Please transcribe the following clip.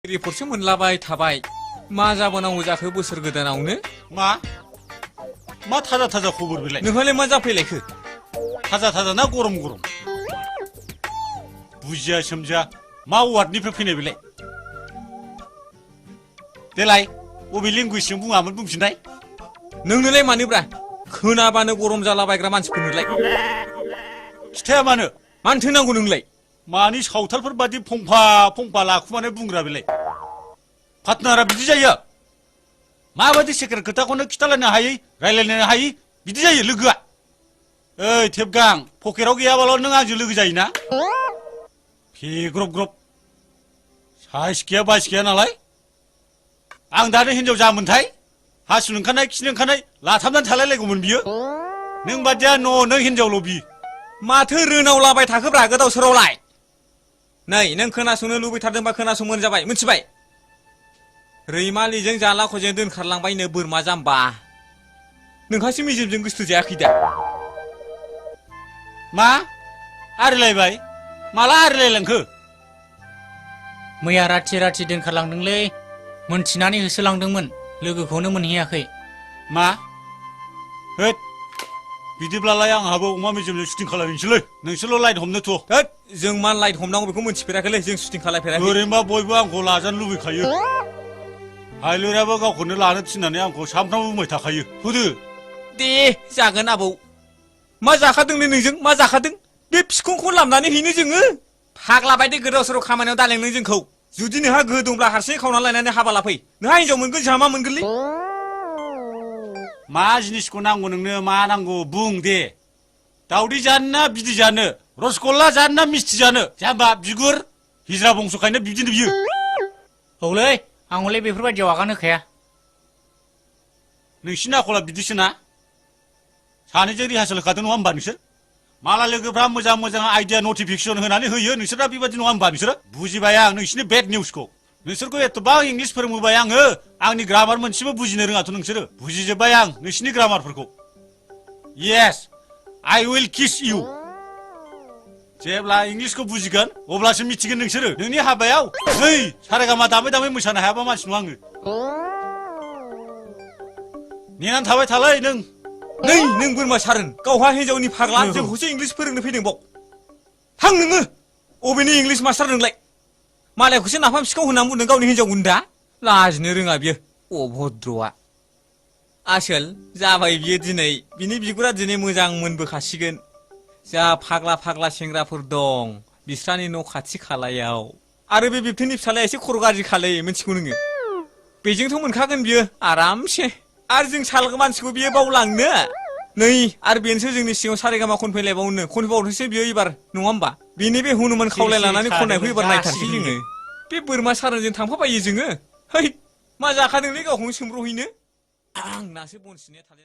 रिपर्टसो मोनलाबाय थाबाय मा जाबोनांगौ जाखो बोसोर गोदानावनो मा थाजा थाजा खबर बेलाय नोंहालाय मा जाफैलायखो थाजा थाजा ना गरम गरम बुजिया सोमजिया मा वार्डनिफ्राय फैनाय बेलाय देलाय बबे लेंगुवेजजों बुङामोन बुंफिननाय नोंनोलाय मानोब्रा खोनाबानो गरम जालाबायग्रा मानसिफोरनोलाय खिथाया मानोथो नांगौ नोंलाय मानि सावथालफोर बादि फंफा फंफा लाखुमानाय बुंग्रा बेलाय पार्टनारा बिदि जायो माबादि सेक्रेट खोथाखौनो खिथालायनो हायै रायलायनो हायै बिदि जायो लोगोआ ओइ थेबगां पकेटाव गैयाबाल' नों आंजों लोगो जायोना फेग्रब ग्रब साइस गैया बाइस गैया नालाय आं दानो हिनजाव जामोनथाय हासुनो ओंखारनाय खिनो ओंखारनाय लाथाबनानै थालायलायगौमोन बियो नों बादिया नों हिनजावल' बि माथो रोनावलाबाय थाखोब्रा गोदाव सोरावलाय नै नों खोनासंनो लुबैथारदोंबा खोनासंबानो जाबाय मिथिबाय रैमालिजों जालाख'जों दोनखारलांबायनो बोरमा जाम्बा नोंहासो मेजेमजों गोसथो जायाखै दा मा आरिलायबाय माला आरिलायलांखो मैया राथि दोनखारलांदोंलै मोनथिनानै होसोलांदोंमोन लोगोखौनो मोनहैयाखै मा होद बिदिब्लालाय आंहाबो अमा मेजेमजों शुटिं खालामनोसैलै नोंसोरल' लाइट हमनो थ' होद जों मा लाइट हमनांगौ बेखौ मोनथिफेराखैलै जों शुटिं खालामफेराखै ओरैनोबा बयबो आंखौ लाजानो लुबैखायो हायलुराबो गावखौनो लानो थिननानै आंखौ सामफ्रामबो बुंबाय थाखायो होदो दे जागोन आबौ मा जाखादोंनो नोंजों मा जाखादों बे फिखंखौ लामनानै हैनो जोङो फाग्ला बायदि गोदाव सोराव खामानियाव दालें नों जोंखौ जुदि नोंहा गोहो दंब्ला हारसिङै खावनानै लायनानै हाबा लाफै नोंहा हिनजाव मोनगोन जोंहा मा मोनगोनलै मा जिनिसखौ नांगौ नोंनो मा नांगौ बुं दे दावदै जानो ना बिदै जानो रसगल्ला जानो ना मिस्थि जानो जाम्बा बिगुर हिजरा बंस'खायनो बिदिनो बियो औलै आं हले बेफोरबायदियाव आगान होखाया नोंसिनि आखला बिदिसो ना सानैजों रिहार्सेल होखादों नङा होमबा नोंसोर माला लोगोफ्रा मोजां आइडिया नटिफिकेसन होनानै होयो नोंसोरा बेबायदि नङा होमबा नोंसोरो बुजिबाय आं नोंसिनि बेड निउसखौ नोंसोरखौ एथ'बां इंलिस फोरोंबोबाय आङो आंनि ग्रामार मोनसेबो बुजिनो रोङाथ' नोंसोरो बुजिजोब्बाय आं नोंसिनि ग्रामारफोरखौ येस आइ उइल किस इउ जेब्ला इंलिसखौ बुजिगोन अब्लासो मिथिगोन नोंसोरो नोंनि हाबायाव नै सारेगामा दामै मोसानो हायाबा मानसि नङा आङो नेनानै थाबाय थालाय नों बोरमा सारोन गावहा हिनजावनि फाग्ला जोंखौसो इंलिस फोरोंनो फैदों बाव थां नोङो अबेनि इंलिस मास्टार नोंलाय मालायखौसो नाफाम सिखाव होननानै बुंदों गावनि हिनजाव गुन्दा लाजिनो रोङा बियो अभद्रआ आसोल जाबाय बियो दिनै बिनि बिगुरा दिनै मोजां मोनबोखासिगोन जा फाग्ला सेंग्राफोर दं बिस्रानि न' खाथि खालायाव आरो बे बिबथैनि फिसालाया एसे खर' गाज्रि खालै मिथिगौ नोङो बेजोंथ' मोनखागोन बियो आरामसे आरो जों सालगो मानसिखौ बियो बावलांनो नै आरो बेनोसो जोंनि सिगाङाव सारेगामा खनफैलायबावनो बियो एबार नङा होमबा बेनि बे हनुमान खावलाय लानानै खननायखौ एबार नायथारसै जोङो बे बोरमा सारनजों थांफाबायो जोङो है मा जाखादोंलै गावखौनो सोंब्रहैनो आंनासो बन सिननाया थालाय